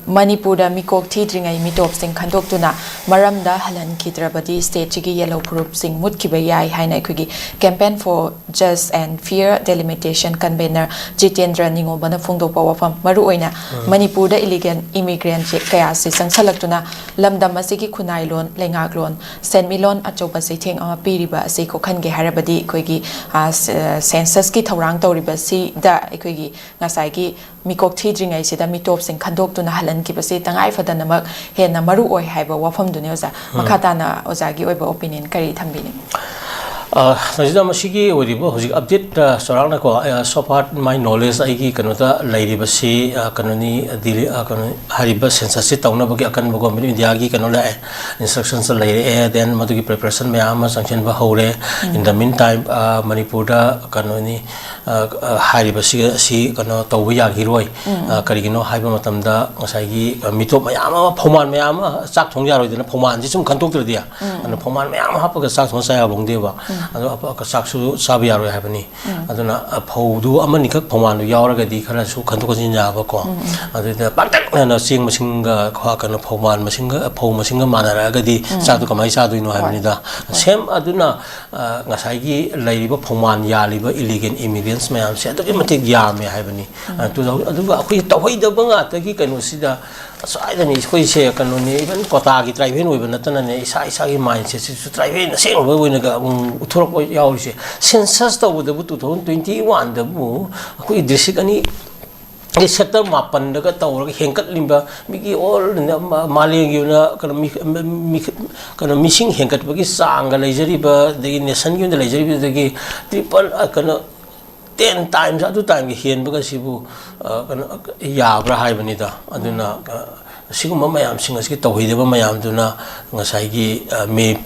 Manipur mikok thidringai mitop sing khandokduna maramda halan khidrabadi state chigi yellow group sing mutkiba yai haina ekhigi campaign for just and fair delimitation convener Jitendra Ningobana phongdokpa wafam maru oina Manipur da illegal immigrant kaya se sangsalakduna lamdam asigi khunai lon lengak lon senmilon achoba se theng ama piriba ase ko khange harabadi ekhigi census ki thorang tawriba si da ekhigi ngasai gi mikok thidringai sida mitop sing khandokduna halan kibase tangai fadanamak hena maru oi haiba wafam dune oza makhatana ozagi oiba opinion kari thambini Najida masigi oribo hoji update sorangna ko so far my knowledge aigi kanota lairiba si kanoni dili kanoni hariba census si tawna bagi akan bogo India gi kanola instructions laire then madugi preparation me ama sanction ba hore in the meantime Manipur da kanoni hariba si kano tawba yagi roi karigino haiba matamda ngasai mitop mayama phoman mayama chak thongja roi dena phoman ji sum khantok dia ana phoman mayama hapaga chak thong saya bongdeba saksu sabi yaro habani aduna phaudu amani khak phoman yauraga di khara su khantok jinja ba ko aduna paktak na sing masinga kha kana phoman masinga phau masinga manaraga di sadu kamai sadu ino habani da sem aduna ngasai gi lairiba phoman yaliba illegal immigrants mayam se aduk matik yame habani aduga akhui tawhai da banga ta gi kanu sida saidani khoi se kanuni even kota gi tribe hen oiba natana ne isa gi mindset su tribe na seng bo wina ga uthorok yauri se census to bu 2021 da bu khoi district ani cái sector mapan đó cái tàu cái hiện cất limba miki all Mali như na cái missing hiện cất cái sang cái leisure ba cái nation cái leisure ba cái triple cái 10 times atu time cái hiện cái sibu cái ya bra hai bani da aduna siguma mayam singa ski tawhideba mayam duna ngasai gi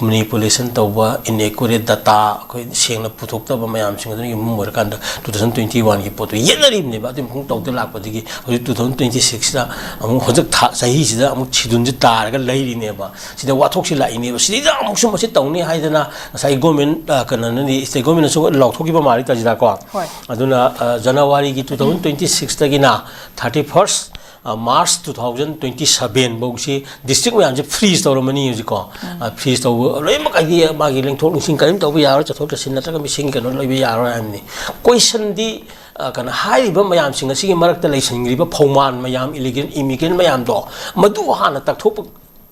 manipulation tawba inaccurate data ko sengna puthokta ba mayam singa duni mumor kan 2021 gi potu yenari ne ba tim khung tawte lakpa digi 2026 da amu hojak tha sahi sida amu chidun ji tar ga lairi ne ba sida wathok si lai ne ba sida amu sum si tawni haidana ngasai government kana ni state government so lauthoki ba mari ta jida ko aduna January gi 2026 ta gi na 31st March 2027 bogsi district में आंजे freeze तो Romani use को freeze तो वो लोग मकाई मागी Laing थोड़ा सिंह करीम तो भी यार चतुर्थ सिन्ना तक भी सिंह करना लोग भी यार है हमने क्वेश्चन दी करना हाई बम मयाम सिंह सिंह मरक तले सिंह रिबा फौमान मयाम इलीगल इमिग्रेंट मयाम दो मधु हाना तक थोप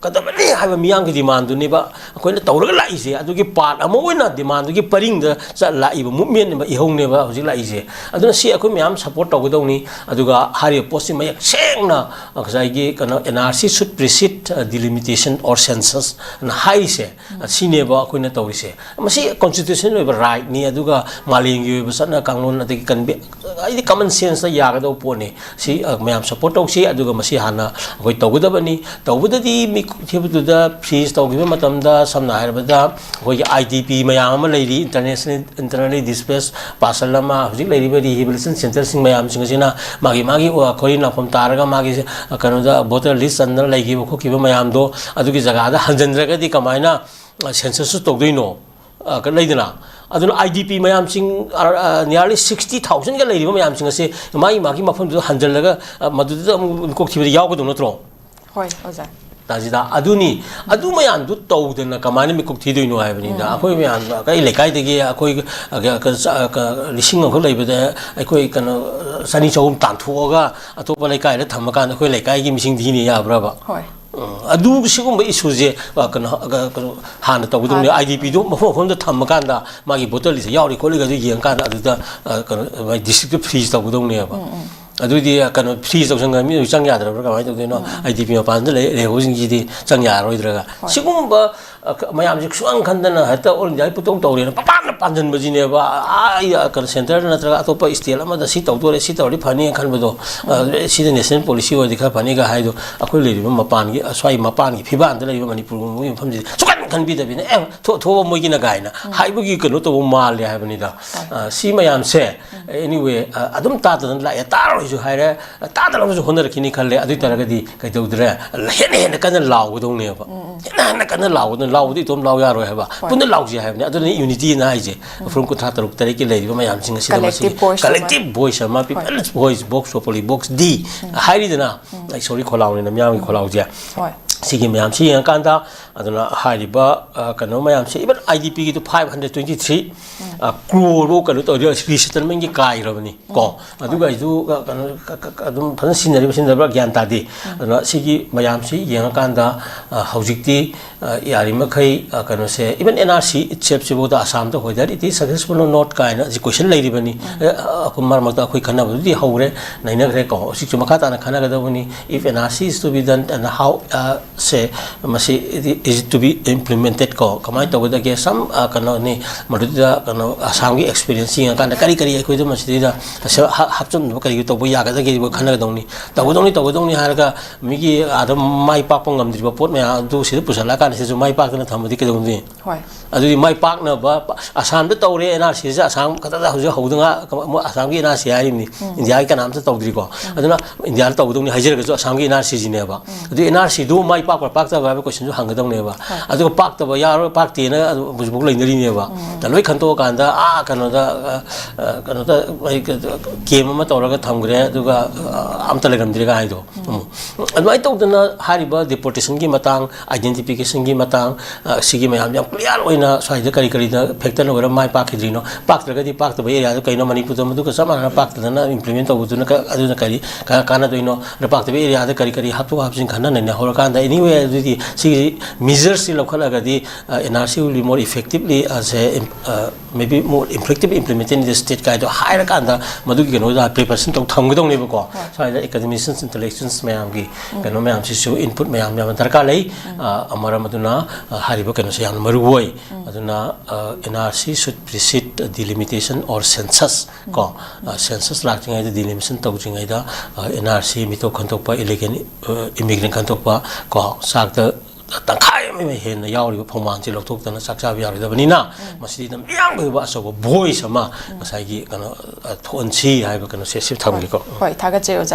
kadabani haiba miyang ki demand du ni ba akoina tawraga lai se adugi part amo oina demand gi paring da cha lai ba movement ni ba ihong ne ba hoji lai se aduna si akoi miyam support tawgdau ni aduga hari post ma yak sengna aksai gi kana NRC should precede delimitation or census and high se sine ba akoina tawri se masi constitution ba right ni aduga maling gi ba sana kanglon ati kan ai common sense da ya ga do po ni si miyam support taw si aduga masi hana akoi tawgdabani tawgdadi mi Thibuda freeze to give matamda samna haibada hoi IDP mayam lady internally displaced pasalama hujik lady rehabilitation center sing mayam singina magi khori na phom taraga magi kanoda voter list andar lagi ko kiba mayam do adugi jaga da hanjandraga di kamaina census to doino ka leidina aduna IDP mayam sing nearly 60,000 ga lady mayam sing ase magi mafam do hanjanlaga madu ko kiba yaw ko do notro hoi oza Tajida aduni adu mayan du tau dena kamane mi kok thido ino haibani da akoi mayan kai lekai degi akoi lising ko leibada akoi kana sani chawum tanthuoga atopa lekai da thamakan akoi lekai gi mising dini ya braba hoi adu sigum issue je kana han tau du IDP du mafom da thamakan da magi bottle lise yauri ko lega ju yeng kan adu da kana district freeze tau du ne ba aduidi kana freeze to sanga mi chang ya dra ka mai to no IDP ma pan le ho sing ji di chang ya roi dra ga sigum ba mayam ji suang khan dana hata ol jai putong to re pan panjan ba ji ne ba ai kana center na tra to pa state ama da si to re si to ri phani khan ba do si the national policy wa dikha phani ga hai do akoi le ma pan gi swai ma pan gi phiban da le Manipur mo pham ji sukan khan bi da bi ne tho mo gi na gai na hai bu gi kano to ma le hai ba ni da si mayam se anyway adum ta ta la ya ta जो है रे तादर हम जो honour किनी खले अदि तरह के दी कह दो दरे हेने हेने कन लाव दो ने बा हेने हेने कन लाव लाउदी तोम लाउ यारो हैबा पुन लाउजी हैबने अदुनि यूनिटी ना हाइजे फ्रॉम कुथा तरुक तरे के लेरिबा मयाम सिंग सिदा मसी कलेक्टिव वॉइस अमा पीपल्स वॉइस बॉक्स सोपोली बॉक्स डी हाइरिदना आई सॉरी खोलाउने ना म्याम खोलाउजे सिगी मैम से यंकांदा अदुना हारिबा कनो मैम से इवन आईडीपी की तो 523 क्रोर वो कनो तो रिसेटलमेंट की काइरबनी को अदुगा इदु कनो अदुम फन सिनरी सिनदबा ज्ञान तादि अदुना सिगी मैम से यंकांदा हौजिक्ति यारि मखै कनो से इवन एनआरसी इटसेल्फ से बोदा आसाम तो होइदर इट इज सक्सेसफुल और नॉट काइना जि क्वेश्चन लेरिबनी अकुमार मता अखै खनाबदि हौरे नैनगरे को सिचु मखा ताना खनागदबनी if NRC is to be done and how से मसी is to be implemented ko kamai to da ke some kano ni maduda kano asam gi experience yang kan kari kari ko de masi da hapchon kari to bo ya ga ge bo khana dong ni har ga mi gi adam mai pak pangam dri ba pot me du si pusala kan se ju mai pak na tham di ke dong ni hoi adu mai pak na ba asam da to re na si ja asam ka da hu hu danga asam gi na si ai ni india gi kanam se to dri ko aduna india to dong ni hajer ga ju asam gi na si ji ne ba adu na si du mai pak pak ta ba question ju hang ga dong ne ba अदुग पाक्तब यारो पाक्तेना बुजबुक लैनरिनेबा तलोय खंतो कांदा कनोदा game अमा तौरगा थमग्रे अदुगा अमता लेरमद्रिगा हाइदो अदुमाय तौदना हारिबा deportation की मतांग identification की मतांग सिगी मयाम याम clear ओइना स्वाइदा करी करी दा factor aura my पाखिद्रिनो पाक्तरगदि पाक्तब area दो कइनो मणिपुर मदुगा समाना पाक्तदना इम्प्लीमेंट तौबुदुना अदुना करी काना दोइनो र पाक्तब एरिया दा करी करी हापतो हापसिन खन्ना नैना होरकांदा anyway अदुदि सिगी measures si lokhalagadi NRC will be more effectively as a maybe more effective implementing the state guide to higher kanda madu ki no da preparation to thamgdong ne ko so the academicians intellectuals mayam gi kano mayam si su input mayam yam darka lei amara maduna hariba kano se yam maru boy aduna NRC should precede the limitation or census ko census lacking the delimitation to jingai da NRC mito khantokpa illegal immigrant khantokpa ko sakta तंखाय में हेन यावरी फमान से लौथोक्तना साक्षाब यारदबनिना मसिदि दम यांग बा असो voice अमा मसाइगी कनो थोनसी हाइबा कनो सेसिव थमगिको होय थागा जे ओजा